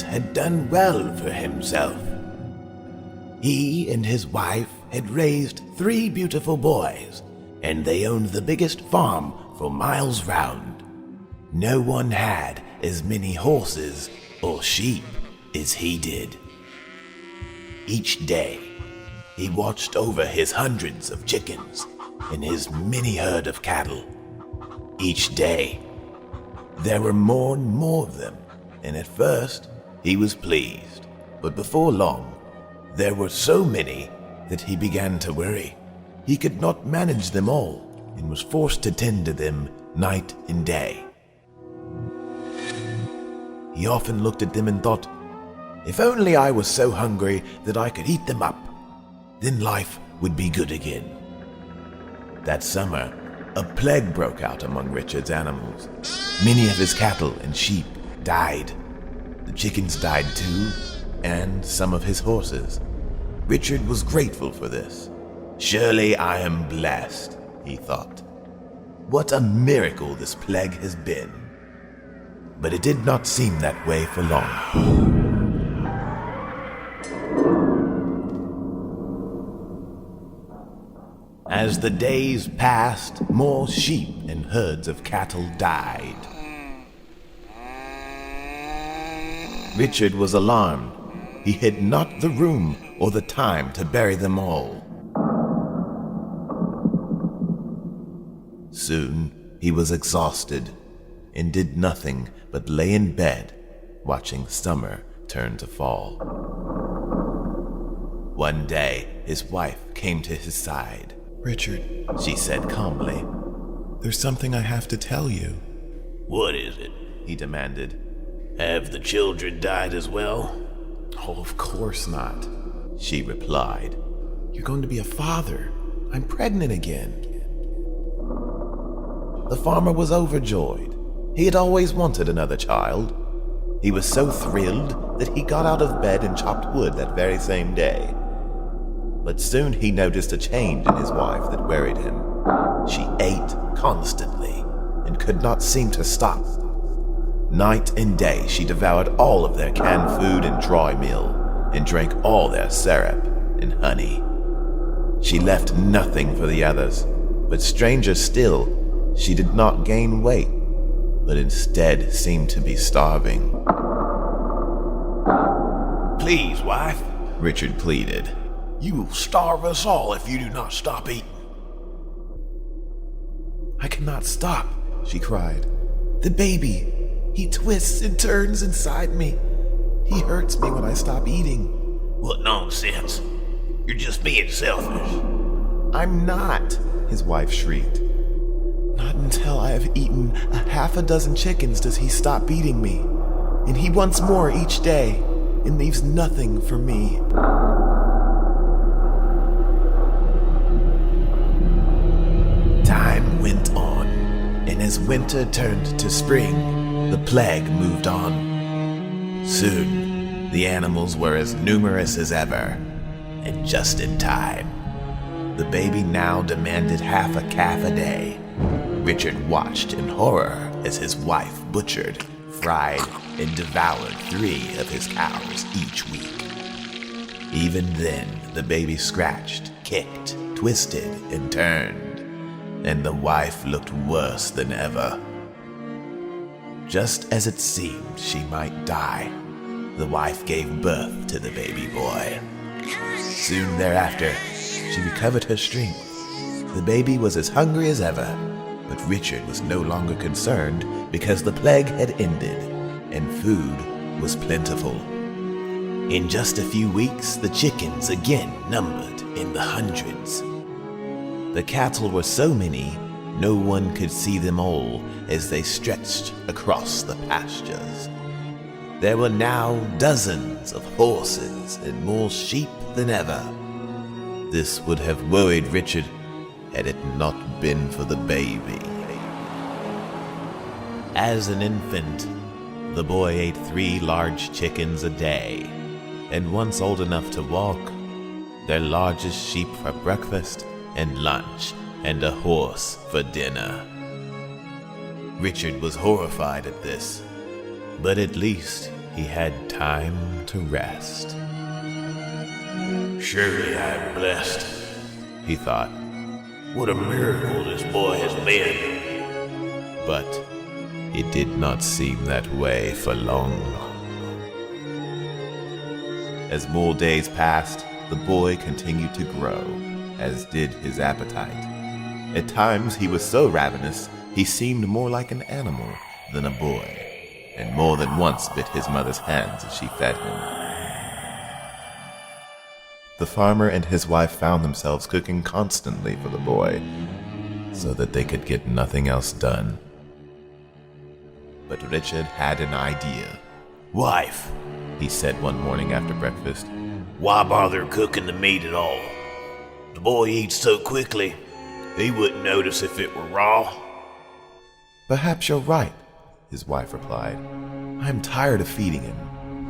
had done well for himself. He and his wife had raised 3 beautiful boys, and they owned the biggest farm for miles round. No one had as many horses or sheep as he did. Each day, he watched over his hundreds of chickens and his many herd of cattle. Each day, there were more and more of them, and at first, he was pleased. But before long, there were so many that he began to worry. He could not manage them all and was forced to tend to them night and day. He often looked at them and thought, if only I was so hungry that I could eat them up, then life would be good again. That summer, a plague broke out among Richard's animals. Many of his cattle and sheep died. The chickens died too, and some of his horses. Richard was grateful for this. Surely I am blessed, he thought. What a miracle this plague has been. But it did not seem that way for long. As the days passed, more sheep and herds of cattle died. Richard was alarmed. He had not the room or the time to bury them all. Soon he was exhausted and did nothing but lay in bed, watching summer turn to fall. One day, his wife came to his side. Richard, She said calmly. there's something I have to tell you. What is it? He demanded. Have the children died as well? Oh, of course not. She replied. You're going to be a father. I'm pregnant again. The farmer was overjoyed. He had always wanted another child. He was so thrilled that he got out of bed and chopped wood that very same day. But soon he noticed a change in his wife that worried him. She ate constantly and could not seem to stop. Night and day she devoured all of their canned food and dry meal and drank all their syrup and honey. She left nothing for the others, but stranger still, she did not gain weight, but instead seemed to be starving. Please, wife, Richard pleaded. You will starve us all if you do not stop eating. I cannot stop, she cried. The baby, he twists and turns inside me. He hurts me when I stop eating. What nonsense. You're just being selfish. I'm not, his wife shrieked. Not until I have eaten half a dozen chickens does he stop beating me. And he wants more each day and leaves nothing for me. Time went on, and as winter turned to spring, the plague moved on. Soon, the animals were as numerous as ever, and just in time. The baby now demanded half a calf a day. Richard watched in horror as his wife butchered, fried, and devoured 3 of his cows each week. Even then, the baby scratched, kicked, twisted, and turned. And the wife looked worse than ever. Just as it seemed she might die, the wife gave birth to the baby boy. Soon thereafter, she recovered her strength. The baby was as hungry as ever, but Richard was no longer concerned because the plague had ended and food was plentiful. In just a few weeks, the chickens again numbered in the hundreds. The cattle were so many, no one could see them all as they stretched across the pastures. There were now dozens of horses and more sheep than ever. This would have worried Richard had it not been for the baby. As an infant, the boy ate 3 large chickens a day, and once old enough to walk, their largest sheep for breakfast and lunch, and a horse for dinner. Richard was horrified at this, but at least he had time to rest. Surely I am blessed, He thought, what a miracle this boy has been. but it did not seem that way for long. As more days passed, the boy continued to grow, as did his appetite. At times he was so ravenous, he seemed more like an animal than a boy, and more than once bit his mother's hands as she fed him. The farmer and his wife found themselves cooking constantly for the boy, so that they could get nothing else done. But Richard had an idea. Wife, He said one morning after breakfast. why bother cooking the meat at all? The boy eats so quickly, he wouldn't notice if it were raw. "Perhaps you're right," his wife replied. "I'm tired of feeding him.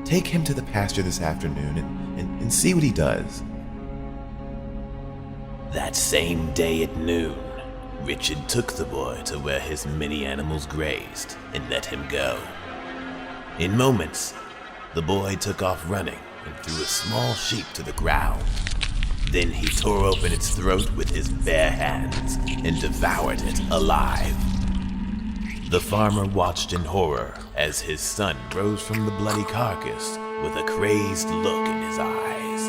Take him to the pasture this afternoon and see what he does." That same day at noon, Richard took the boy to where his many animals grazed and let him go. In moments, the boy took off running and threw a small sheep to the ground. Then he tore open its throat with his bare hands and devoured it alive. The farmer watched in horror as his son rose from the bloody carcass with a crazed look in his eyes.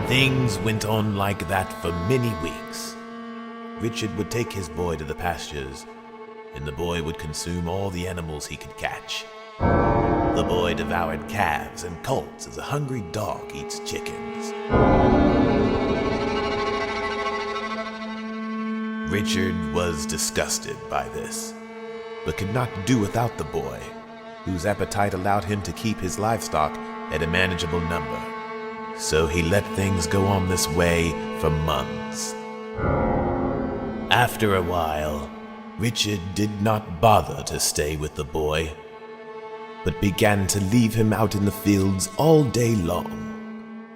Things went on like that for many weeks. Richard would take his boy to the pastures, and the boy would consume all the animals he could catch. The boy devoured calves and colts as a hungry dog eats chickens. Richard was disgusted by this, but could not do without the boy, whose appetite allowed him to keep his livestock at a manageable number. So he let things go on this way for months. After a while, Richard did not bother to stay with the boy, but began to leave him out in the fields all day long.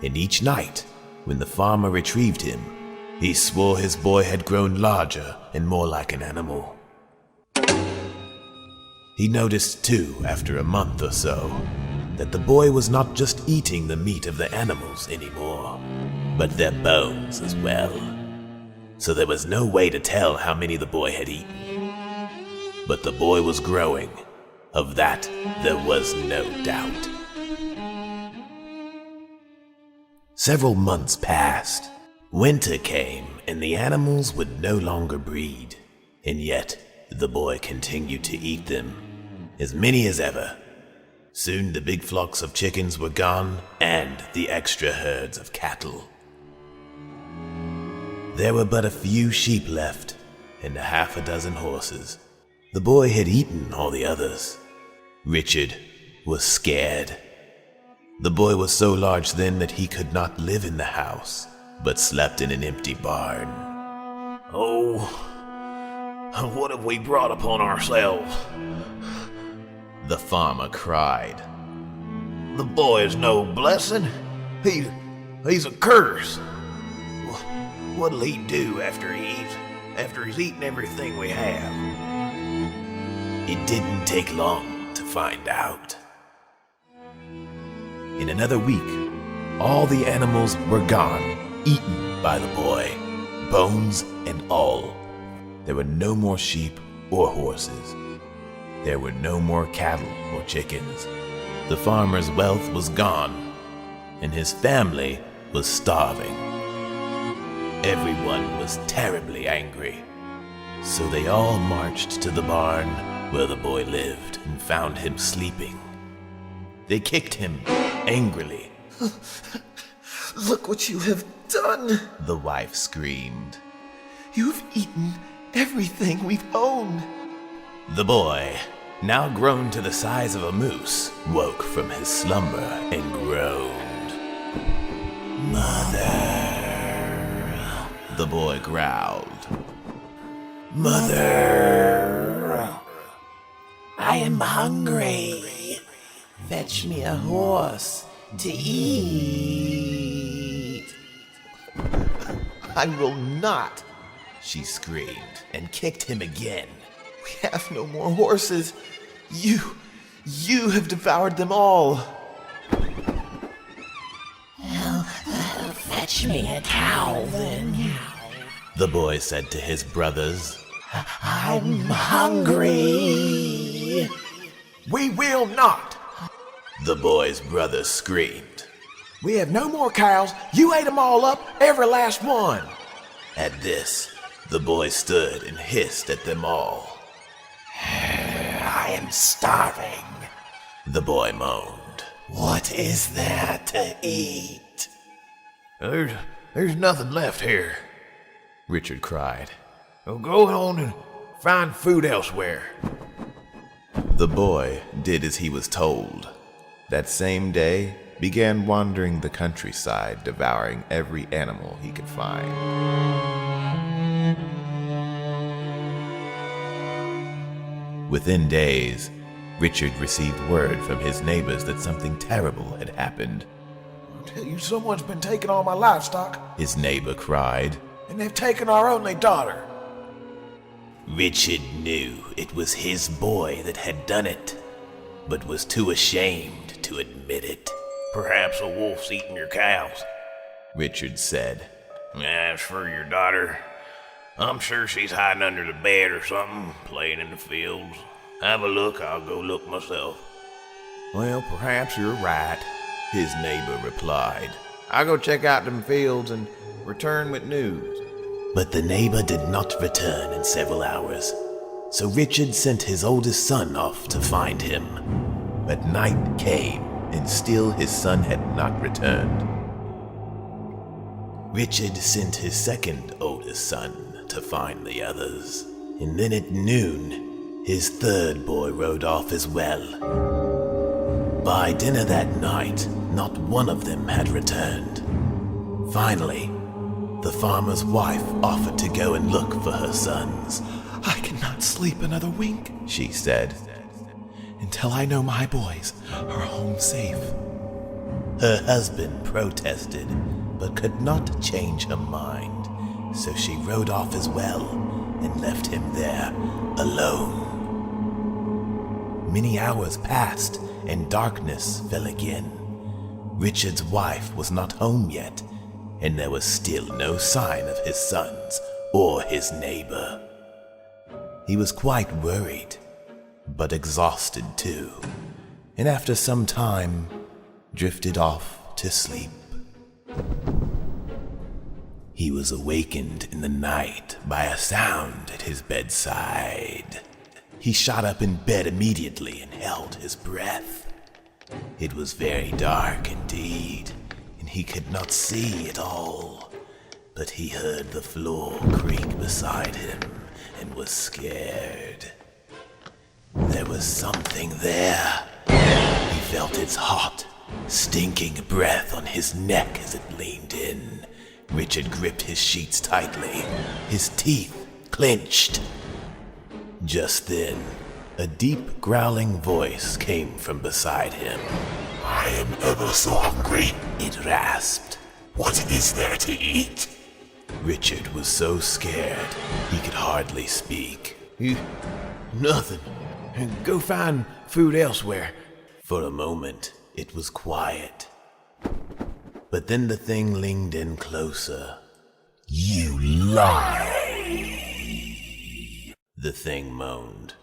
And each night, when the farmer retrieved him, he swore his boy had grown larger and more like an animal. He noticed too, after a month or so, that the boy was not just eating the meat of the animals anymore, but their bones as well. So there was no way to tell how many the boy had eaten. But the boy was growing. Of that, there was no doubt. Several months passed. Winter came, and the animals would no longer breed. And yet, the boy continued to eat them, as many as ever. Soon the big flocks of chickens were gone, and the extra herds of cattle. There were but a few sheep left, and a half a dozen horses. The boy had eaten all the others. Richard was scared. The boy was so large then that he could not live in the house, but slept in an empty barn. Oh, what have we brought upon ourselves? The farmer cried. The boy is no blessing. He's a curse. What'll he do after he's eaten everything we have? It didn't take long to find out. In another week, all the animals were gone, eaten by the boy, bones and all. There were no more sheep or horses. There were no more cattle or chickens. The farmer's wealth was gone, and his family was starving. Everyone was terribly angry, so they all marched to the barn where the boy lived and found him sleeping. They kicked him angrily. Look what you have done! The wife screamed. You've eaten everything we've owned! The boy, now grown to the size of a moose, woke from his slumber and groaned. "Mother," the boy growled. "Mother, I am hungry. Fetch me a horse to eat." I will not! She screamed and kicked him again. We have no more horses. You You have devoured them all. Fetch me a cow, then. the boy said to his brothers. I'm hungry. We will not. The boy's brothers screamed. We have no more cows. You ate them all up, every last one. At this, the boy stood and hissed at them all. I am starving. The boy moaned. What is there to eat? There's nothing left here, Richard cried. Well, go on and find food elsewhere. The boy did as he was told. That same day, began wandering the countryside, devouring every animal he could find. Within days, Richard received word from his neighbors that something terrible had happened. I tell you, someone's been taking all my livestock, His neighbor cried. and they've taken our only daughter. Richard knew it was his boy that had done it, but was too ashamed to admit it. Perhaps a wolf's eaten your cows. Richard said. As for your daughter, I'm sure she's hiding under the bed or something, playing in the fields. Have a look, I'll go look myself. Well, perhaps you're right, His neighbor replied. I'll go check out them fields and return with news. But the neighbor did not return in several hours, so Richard sent his oldest son off to find him. But night came, and still his son had not returned. Richard sent his second oldest son to find the others, and then at noon, his third boy rode off as well. By dinner that night, not one of them had returned. Finally, the farmer's wife offered to go and look for her sons. I cannot sleep another wink, she said, until I know my boys are home safe. Her husband protested, but could not change her mind, so she rode off as well and left him there alone. Many hours passed, and darkness fell again. Richard's wife was not home yet, and there was still no sign of his sons or his neighbor. He was quite worried, but exhausted too, and after some time, drifted off to sleep. He was awakened in the night by a sound at his bedside. He shot up in bed immediately and held his breath. It was very dark indeed, and he could not see at all, but he heard the floor creak beside him and was scared. There was something there. He felt its hot, stinking breath on his neck as it leaned in. Richard gripped his sheets tightly, his teeth clenched. Just then, a deep growling voice came from beside him. I am ever so hungry. It rasped. What is there to eat? Richard was so scared he could hardly speak. Nothing. Go find food elsewhere. For a moment, it was quiet. But then the thing leaned in closer. You lie. The thing moaned.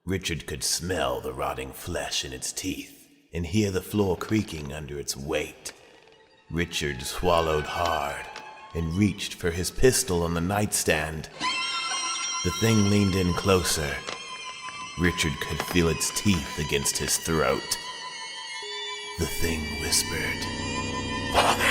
Richard could smell the rotting flesh in its teeth and hear the floor creaking under its weight. Richard swallowed hard and reached for his pistol on the nightstand. The thing leaned in closer. Richard could feel its teeth against his throat. The thing whispered, Father,